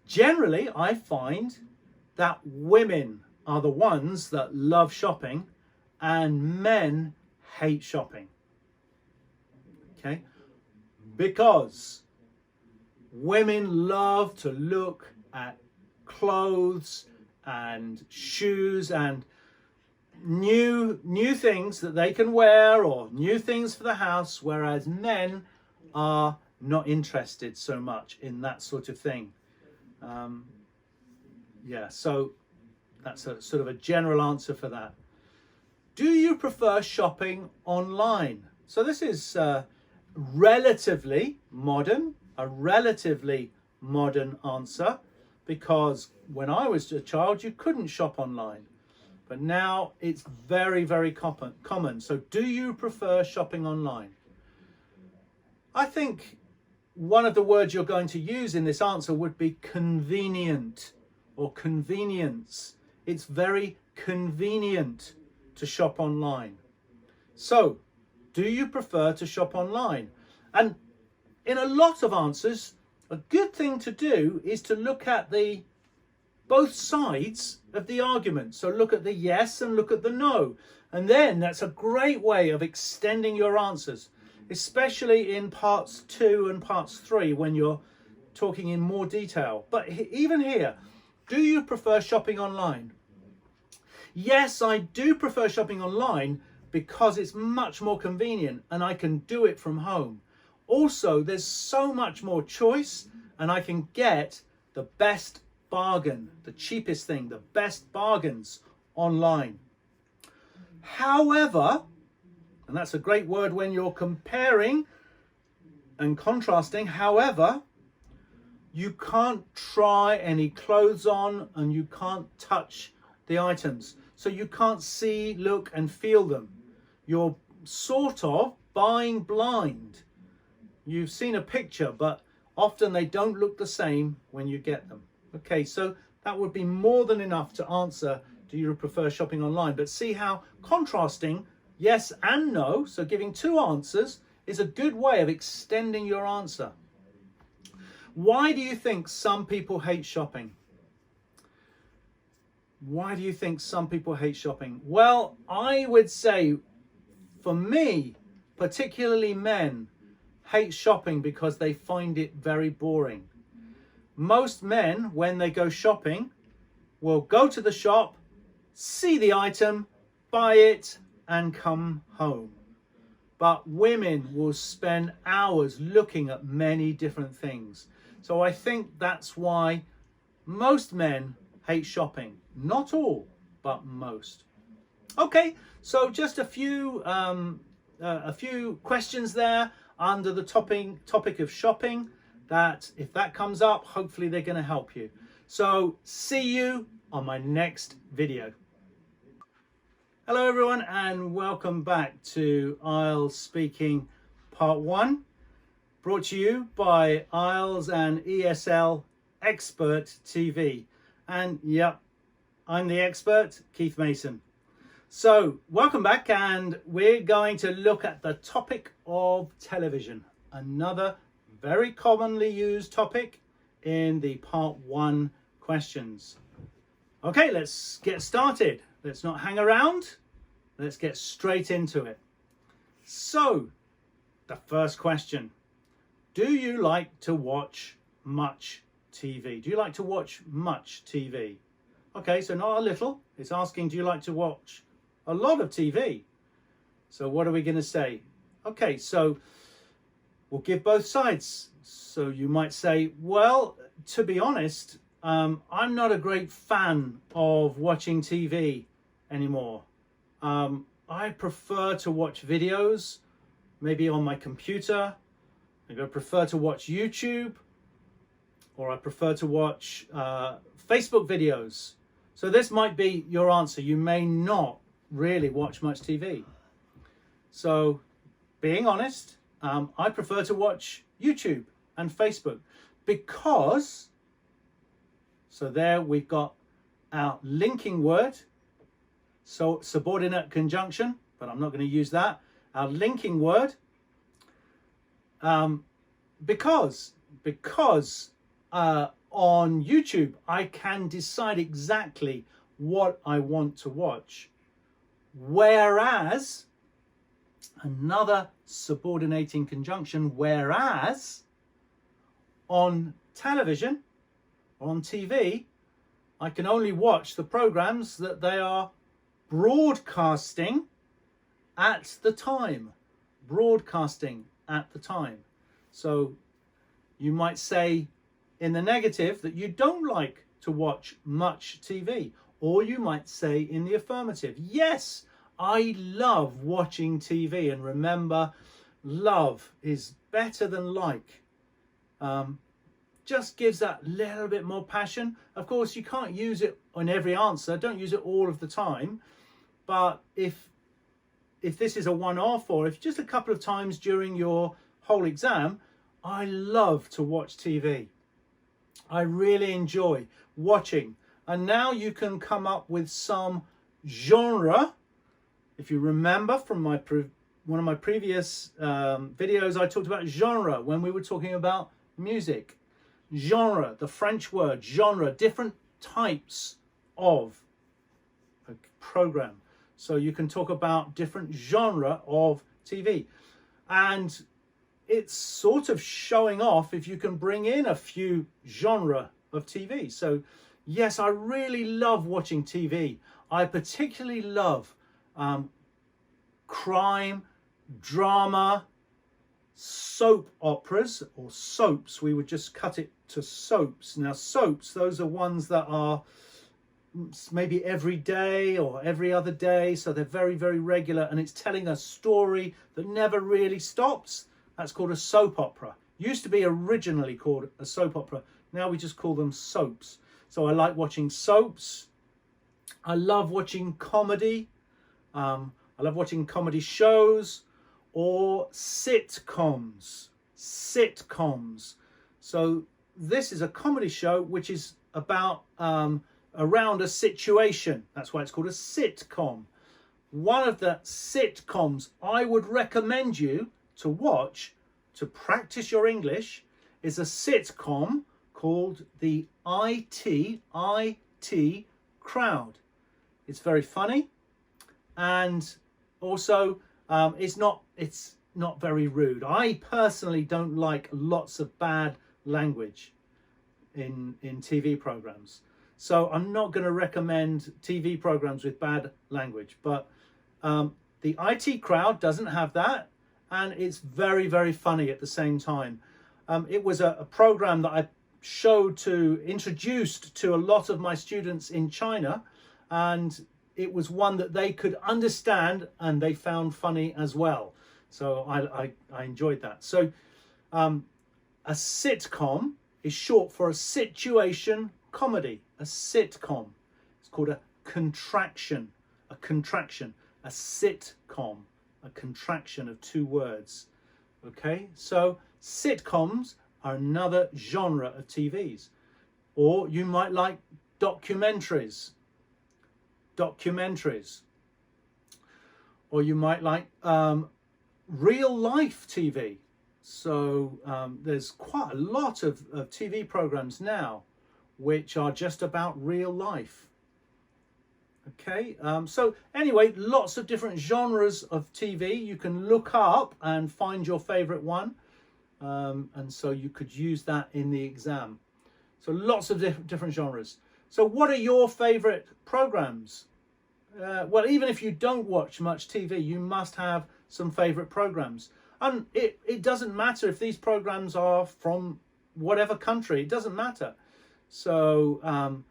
generally I find that women are the ones that love shopping and men hate shopping. Okay? Because women love to look at clothes and shoes and new things that they can wear or new things for the house, whereas men are not interested so much in that sort of thing. So that's a sort of a general answer for that. Do you prefer shopping online? So this is a relatively modern answer, because when I was a child you couldn't shop online, but now it's very, very common. So do you prefer shopping online? I think one of the words you're going to use in this answer would be convenient or convenience. It's very convenient to shop online. So, do you prefer to shop online? And in a lot of answers, a good thing to do is to look at both sides of the argument. So look at the yes and look at the no. And then that's a great way of extending your answers, especially in parts 2 and parts 3 when you're talking in more detail. But even here, do you prefer shopping online? Yes, I do prefer shopping online because it's much more convenient and I can do it from home. Also, there's so much more choice and I can get the best bargain, the cheapest thing, the best bargains online. However, and that's a great word when you're comparing and contrasting, however, you can't try any clothes on and you can't touch the items. So you can't see, look and feel them. You're sort of buying blind. You've seen a picture, but often they don't look the same when you get them. Okay, so that would be more than enough to answer, do you prefer shopping online? But see how contrasting yes and no, so giving two answers, is a good way of extending your answer. Why do you think some people hate shopping? Why do you think some people hate shopping? Well, I would say, for me, particularly men, hate shopping because they find it very boring. Most men, when they go shopping, will go to the shop, see the item, buy it, and come home. But women will spend hours looking at many different things. So I think that's why most men hate shopping. Not all, but most. Okay, so just a few questions there under the topic of shopping, that if that comes up, hopefully they're going to help you. So see you on my next video. Hello everyone, and welcome back to IELTS Speaking Part 1, brought to you by IELTS and ESL Expert TV. And yep, I'm the expert, Keith Mason. So welcome back, and we're going to look at the topic of television, another very commonly used topic in the Part 1 questions. Okay, let's get started. Let's not hang around. Let's get straight into it. So, the first question. Do you like to watch much TV? Do you like to watch much TV? Okay, so not a little. It's asking, do you like to watch a lot of TV? So what are we going to say? Okay, so we'll give both sides. So you might say, well, to be honest, I'm not a great fan of watching TV anymore. I prefer to watch videos, maybe on my computer. Maybe I prefer to watch YouTube, or I prefer to watch Facebook videos. So this might be your answer. You may not really watch much TV. So being honest, I prefer to watch YouTube and Facebook because, so there we've got our linking word, so subordinate conjunction, but I'm not going to use that. Our linking word, because on YouTube I can decide exactly what I want to watch, whereas another subordinating conjunction, whereas on television, on TV, I can only watch the programs that they are broadcasting at the time. Broadcasting at the time. So you might say in the negative that you don't like to watch much TV, or you might say in the affirmative, yes, I love watching TV. And remember, love is better than like. Just gives that little bit more passion. Of course, you can't use it on every answer. Don't use it all of the time. But if this is a one-off, or if just a couple of times during your whole exam, I love to watch TV. I really enjoy watching. And now you can come up with some genre. If you remember from my one of my previous videos, I talked about genre when we were talking about music. Genre, the French word, genre, different types of a program. So you can talk about different genre of TV. And it's sort of showing off if you can bring in a few genre of TV. So yes, I really love watching TV. I particularly love crime, drama, soap operas, or soaps. We would just cut it to soaps. Now soaps, those are ones that are maybe every day or every other day, so they're very, very regular, and it's telling a story that never really stops. That's called a soap opera. Used to be originally called a soap opera. Now we just call them soaps. So I like watching soaps. I love watching comedy. I love watching comedy shows or sitcoms. sitcoms. So this is a comedy show which is about around a situation. That's why it's called a sitcom. One of the sitcoms I would recommend you to watch to practice your English is a sitcom called the IT Crowd. It's very funny, and also it's not very rude. I personally don't like lots of bad language in TV programs, so I'm not going to recommend TV programs with bad language. But the IT Crowd doesn't have that, and it's very, very funny at the same time. It was a program that I introduced to a lot of my students in China, and it was one that they could understand and they found funny as well. So I enjoyed that. So a sitcom is short for a situation comedy. A sitcom. It's called a contraction. A contraction. A sitcom. A contraction of two words. Okay, so sitcoms are another genre of TVs. Or you might like documentaries. Or you might like real life TV. So there's quite a lot of TV programs now which are just about real life. Okay, so anyway, lots of different genres of TV. You can look up and find your favorite one. And so you could use that in the exam. So lots of different genres. So what are your favorite programs? Well, even if you don't watch much TV, you must have some favorite programs. And it doesn't matter if these programs are from whatever country, it doesn't matter. So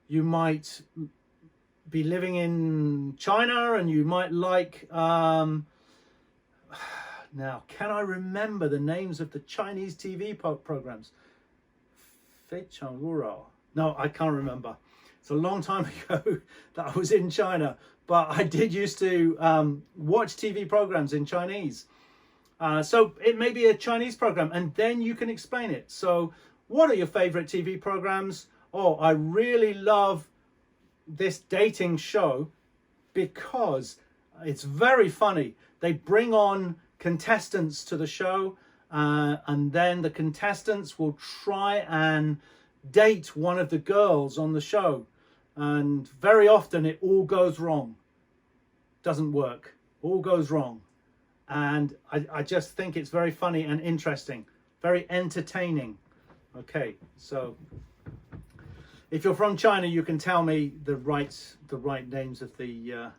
you might be living in China and you might like, now can I remember the names of the Chinese TV programs? Fei Chang Wu. No, I can't remember. It's a long time ago that I was in China, but I did used to watch TV programs in Chinese. So it may be a Chinese program, and then you can explain it. So what are your favorite TV programs? Oh, I really love this dating show because it's very funny. They bring on contestants to the show, and then the contestants will try and date one of the girls on the show, and very often it all goes wrong. Doesn't work. All goes wrong. And I just think it's very funny and interesting, very entertaining. Okay, so if you're from China, you can tell me the right names of the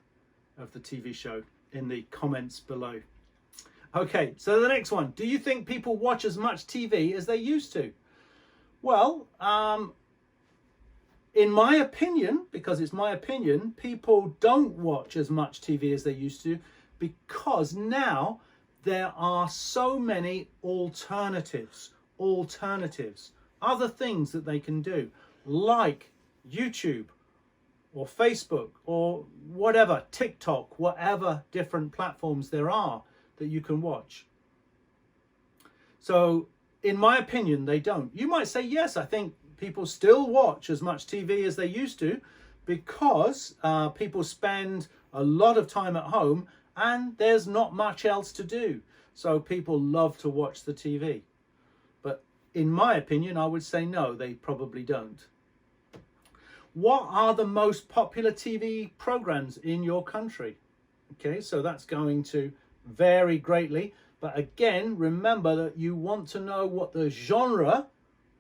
TV show in the comments below. Okay, so the next one. Do you think people watch as much TV as they used to? Well, in my opinion, because it's my opinion, people don't watch as much TV as they used to, because now there are so many alternatives, other things that they can do, like YouTube or Facebook or whatever, TikTok, whatever different platforms there are that you can watch. So in my opinion, they don't. You might say, yes, I think people still watch as much TV as they used to, because people spend a lot of time at home and there's not much else to do. So people love to watch the TV. But in my opinion, I would say no, they probably don't. What are the most popular TV programs in your country? Okay, so that's going to vary greatly. But again, remember that you want to know what the genre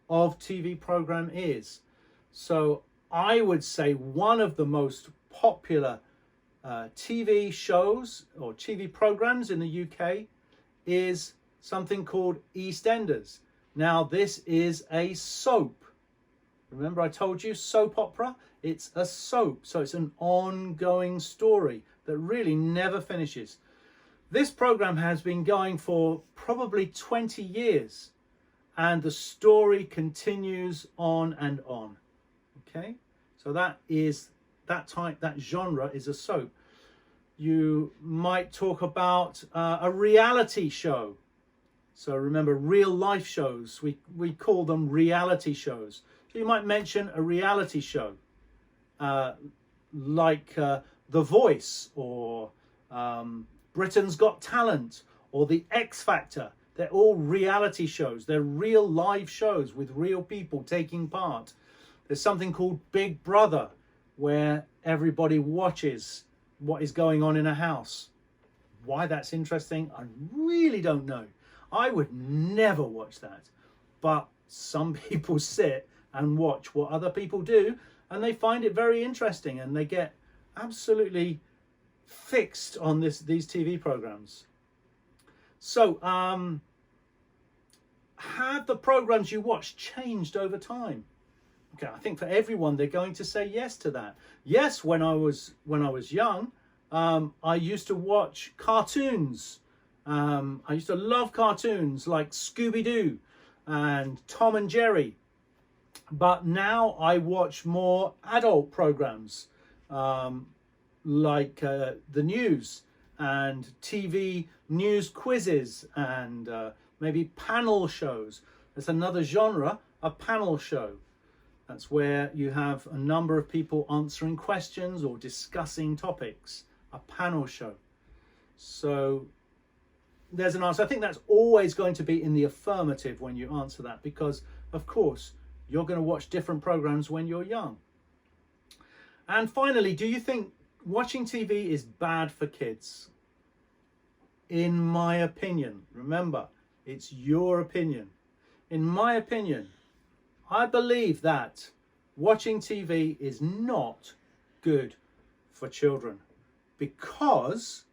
of TV program is. So I would say one of the most popular TV shows or TV programs in the UK is something called EastEnders. Now this is a soap. Remember I told you soap opera? It's a soap, so it's an ongoing story that really never finishes. This program has been going for probably 20 years and the story continues on and on. Okay, so that genre is a soap. You might talk about a reality show. So remember, real life shows, we call them reality shows. So you might mention a reality show like The Voice, or Britain's Got Talent, or The X Factor. They're all reality shows. They're real live shows with real people taking part. There's something called Big Brother, where everybody watches what is going on in a house. Why that's interesting, I really don't know. I would never watch that. But some people sit and watch what other people do, and they find it very interesting, and they get absolutely fixed on these TV programs. So, have the programs you watch changed over time? Okay, I think for everyone, they're going to say yes to that. Yes, when I was young, I used to watch cartoons. I used to love cartoons like Scooby-Doo and Tom and Jerry. But now I watch more adult programs like the news and TV news quizzes and maybe panel shows. There's another genre, a panel show. That's where you have a number of people answering questions or discussing topics. A panel show. So there's an answer. I think that's always going to be in the affirmative when you answer that, because of course you're going to watch different programs when you're young. And finally, do you think watching TV is bad for kids? In my opinion, remember, it's your opinion. In my opinion, I believe that watching TV is not good for children, because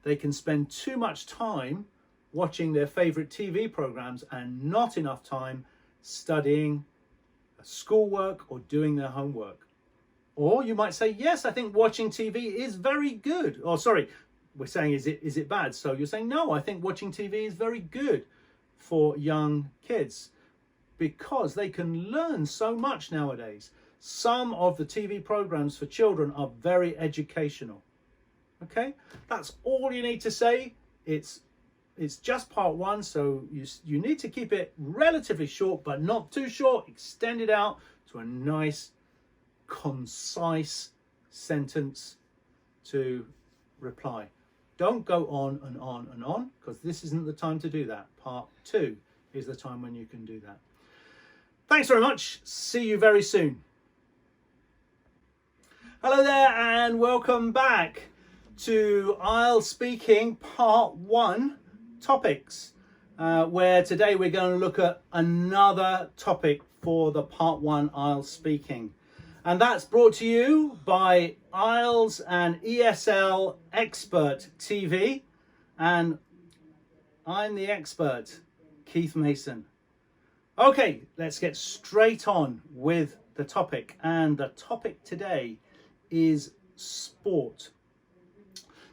they can spend too much time watching their favorite TV programs and not enough time studying schoolwork or doing their homework. Or you might say, yes, I think watching TV is very good. Or sorry, we're saying, is it bad? So you're saying, no, I think watching TV is very good for young kids, because they can learn so much nowadays. Some of the TV programs for children are very educational. Okay, that's all you need to say. It's just part one, so you need to keep it relatively short, but not too short. Extend it out to a nice, concise sentence to reply. Don't go on and on and on, because this isn't the time to do that. Part two is the time when you can do that. Thanks very much. See you very soon. Hello there, and welcome back to IELTS Speaking Part 1 topics, where today we're going to look at another topic for the Part 1 IELTS Speaking. And that's brought to you by IELTS and ESL Expert TV. And I'm the expert, Keith Mason. Okay, let's get straight on with the topic. And the topic today is sport.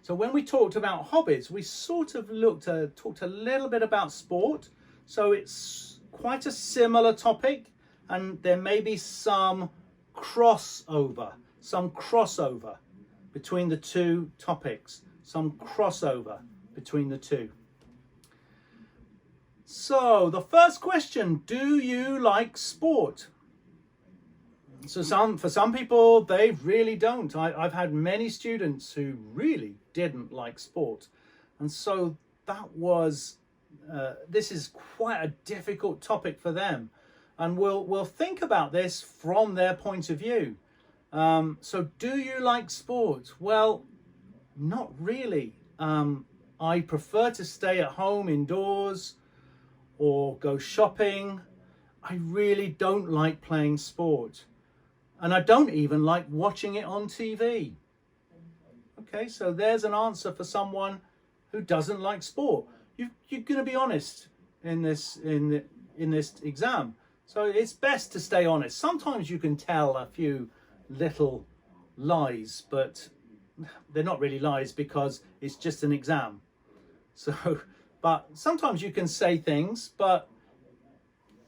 So when we talked about hobbies, we sort of talked a little bit about sport. So it's quite a similar topic, and there may be some crossover between the two topics, some crossover between the two. So the first question, do you like sport? So for some people, they really don't. I've had many students who really didn't like sport. And so that was, this is quite a difficult topic for them. And we'll think about this from their point of view. So do you like sport? Well, not really. I prefer to stay at home indoors or go shopping. I really don't like playing sport. And I don't even like watching it on TV. Okay, so there's an answer for someone who doesn't like sport. You're going to be honest in this exam. So it's best to stay honest. Sometimes you can tell a few little lies, but they're not really lies because it's just an exam. So, but sometimes you can say things, but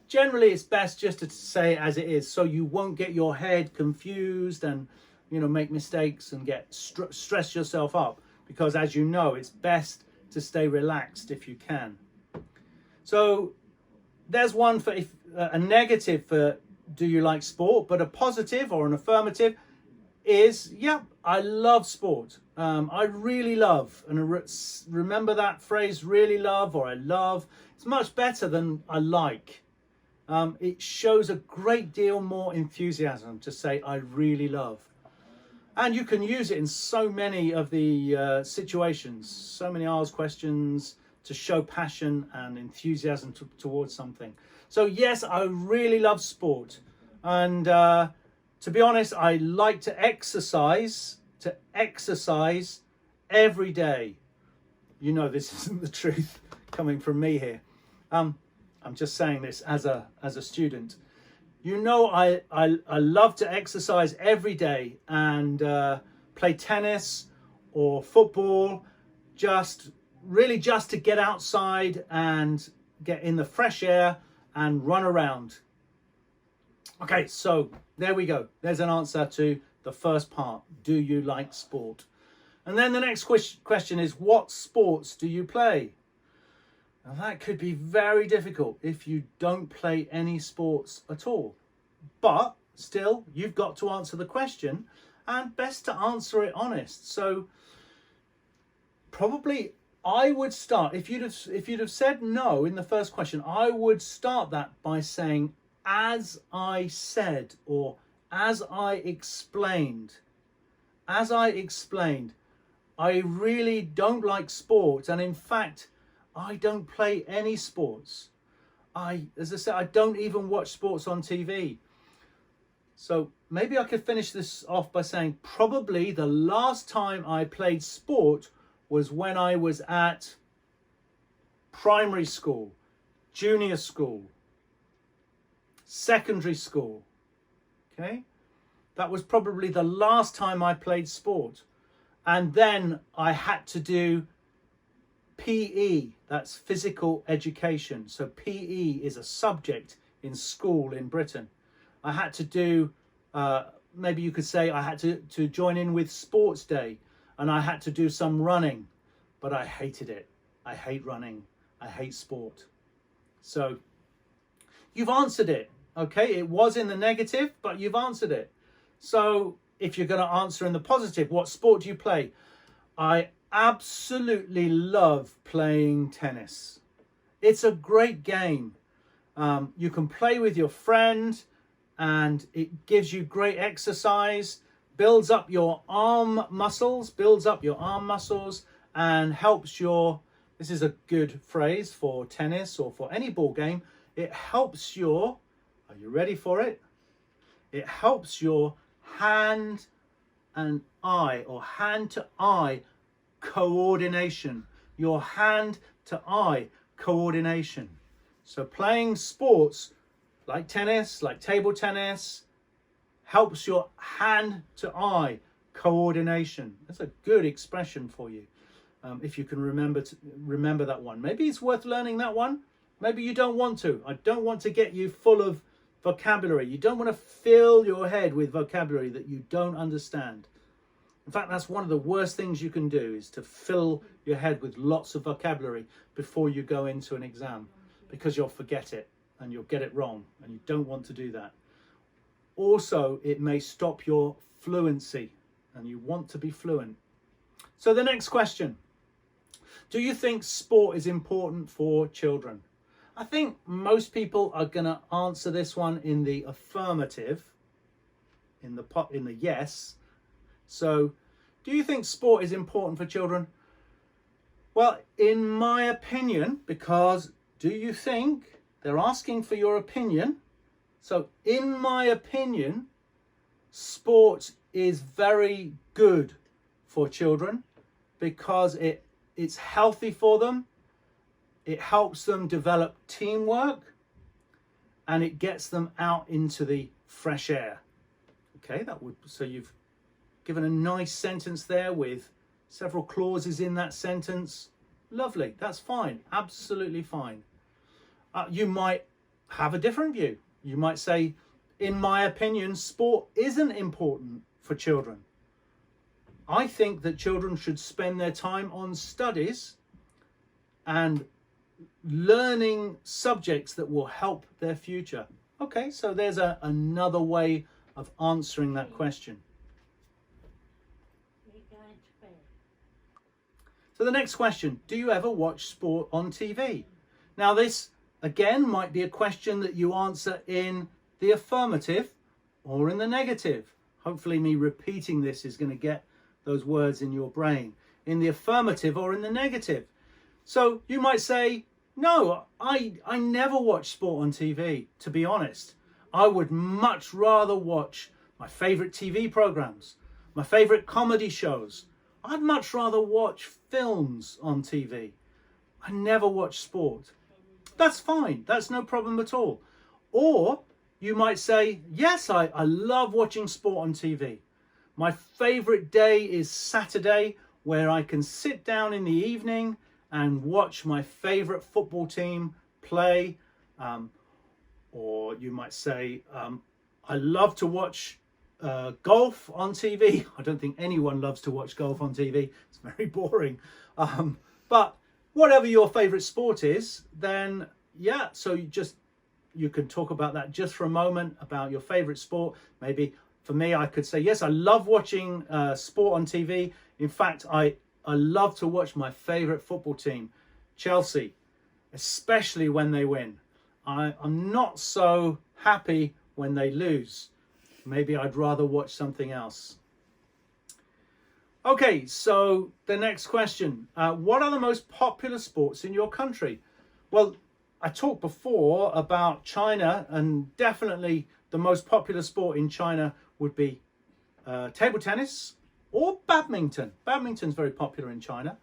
generally it's best just to say it as it is, so you won't get your head confused and, make mistakes and get stress yourself up, because as you know, it's best to stay relaxed if you can. So there's one for a negative for do you like sport, but a positive or an affirmative is, yeah, I love sport. I really love, and remember that phrase, really love, or I love. It's much better than I like. It shows a great deal more enthusiasm to say I really love. And you can use it in so many of the situations, so many IELTS questions to show passion and enthusiasm towards something. So yes, I really love sport. And to be honest, I like to exercise every day. You know this isn't the truth coming from me here. I'm just saying this as a student. You know, I love to exercise every day and play tennis or football, just to get outside and get in the fresh air and run around. Okay, so there we go. There's an answer to the first part. Do you like sport? And then the next question is, what sports do you play? Now that could be very difficult if you don't play any sports at all. But still, you've got to answer the question, and best to answer it honest. So probably I would start, if you'd have said no in the first question, I would start that by saying, as I said, or as I explained. As I explained, I really don't like sports, and in fact, I don't play any sports. As I said, I don't even watch sports on TV. So maybe I could finish this off by saying probably the last time I played sport was when I was at primary school, junior school, secondary school. Okay, that was probably the last time I played sport. And then I had to do PE, that's physical education. So PE is a subject in school in Britain. I had to do, maybe you could say I had to join in with sports day, and I had to do some running, but I hated it. I hate running. I hate sport. So you've answered it. Okay, it was in the negative, but you've answered it. So if you're going to answer in the positive, what sport do you play? I absolutely love playing tennis. It's a great game. You can play with your friend, and it gives you great exercise, builds up your arm muscles, and helps your, this is a good phrase for tennis or for any ball game, it helps your, are you ready for it? It helps your hand and eye, or hand to eye coordination. Your hand to eye coordination. So playing sports like tennis, like table tennis, helps your hand to eye coordination. That's a good expression for you. If you can remember that one. Maybe it's worth learning that one. Maybe you don't want to. I don't want to get you full of vocabulary. You don't want to fill your head with vocabulary that you don't understand. In fact, that's one of the worst things you can do, is to fill your head with lots of vocabulary before you go into an exam, because you'll forget it and you'll get it wrong, and you don't want to do that. Also, it may stop your fluency, and you want to be fluent. So the next question, do you think sport is important for children? I think most people are going to answer this one in the affirmative, in the yes. So, do you think sport is important for children? Well, in my opinion, because do you think, they're asking for your opinion. So, in my opinion, sport is very good for children because it's healthy for them. It helps them develop teamwork, and it gets them out into the fresh air. Okay, so you've given a nice sentence there with several clauses in that sentence. Lovely, that's fine, absolutely fine. You might have a different view. You might say, in my opinion, sport isn't important for children. I think that children should spend their time on studies and learning subjects that will help their future. Okay, so there's another way of answering that question. So the next question, do you ever watch sport on TV? Now this, again, might be a question that you answer in the affirmative or in the negative. Hopefully me repeating this is going to get those words in your brain. In the affirmative or in the negative. So you might say, no, I never watch sport on TV, to be honest. I would much rather watch my favourite TV programmes, my favourite comedy shows. I'd much rather watch films on TV. I never watch sport. That's fine. That's no problem at all. Or you might say, yes, I love watching sport on TV. My favourite day is Saturday, where I can sit down in the evening and watch my favourite football team play. Or you might say, I love to watch golf on TV. I don't think anyone loves to watch golf on TV. It's very boring. But whatever your favourite sport is, then yeah, so you can talk about that just for a moment, about your favourite sport. Maybe for me, I could say, yes, I love watching sport on TV. In fact, I love to watch my favourite football team, Chelsea, especially when they win. I'm not so happy when they lose. Maybe I'd rather watch something else. Okay, so the next question. What are the most popular sports in your country? Well, I talked before about China, and definitely the most popular sport in China would be table tennis or badminton. Badminton's very popular in China.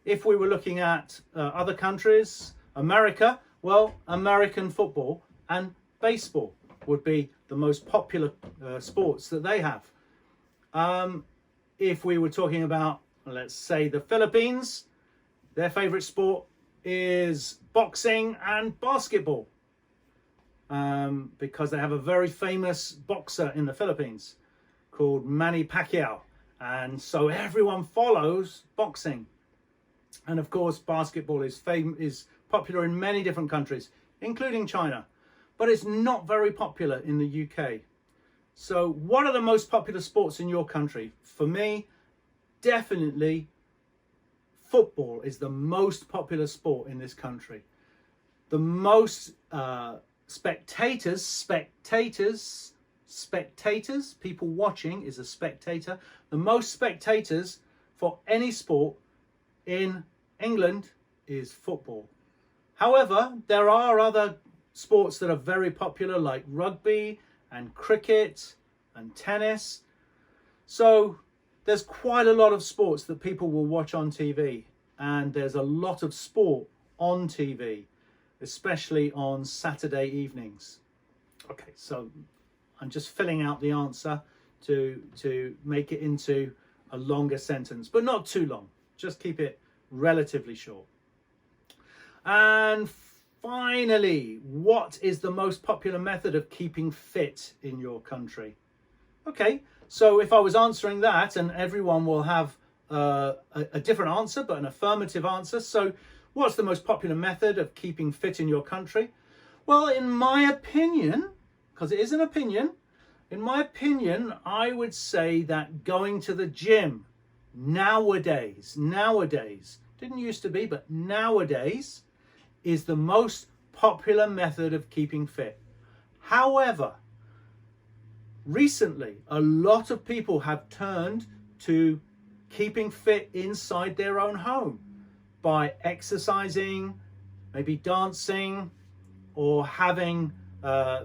If we were looking at other countries, America, well, American football and baseball would be the most popular sports that they have. If we were talking about, let's say, the Philippines, their favorite sport is boxing and basketball, because they have a very famous boxer in the Philippines called Manny Pacquiao, and so everyone follows boxing. And of course, basketball is popular in many different countries, including China, but it's not very popular in the UK. So what are the most popular sports in your country? For me, definitely football is the most popular sport in this country. The most spectators, people watching is a spectator. The most spectators for any sport in England is football. However, there are other sports that are very popular, like rugby and cricket and tennis. So there's quite a lot of sports that people will watch on TV, and there's a lot of sport on TV, especially on Saturday evenings. Okay, so I'm just filling out the answer to make it into a longer sentence, but not too long. Just keep it relatively short. And finally, what is the most popular method of keeping fit in your country? Okay, so if I was answering that, and everyone will have a different answer, but an affirmative answer. So what's the most popular method of keeping fit in your country? Well, in my opinion, because it is an opinion, in my opinion, I would say that going to the gym nowadays, didn't used to be, but nowadays is the most popular method of keeping fit. However, recently, a lot of people have turned to keeping fit inside their own home by exercising, maybe dancing, or having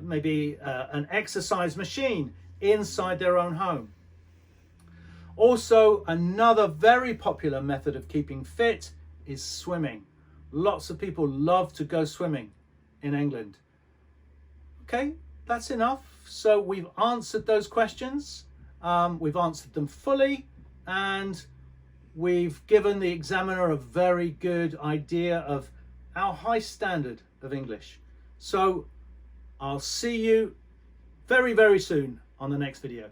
maybe an exercise machine inside their own home. Also, another very popular method of keeping fit is swimming. Lots of people love to go swimming in England. Okay, that's enough. So we've answered those questions. We've answered them fully, and we've given the examiner a very good idea of our high standard of English. So I'll see you very, very soon on the next video.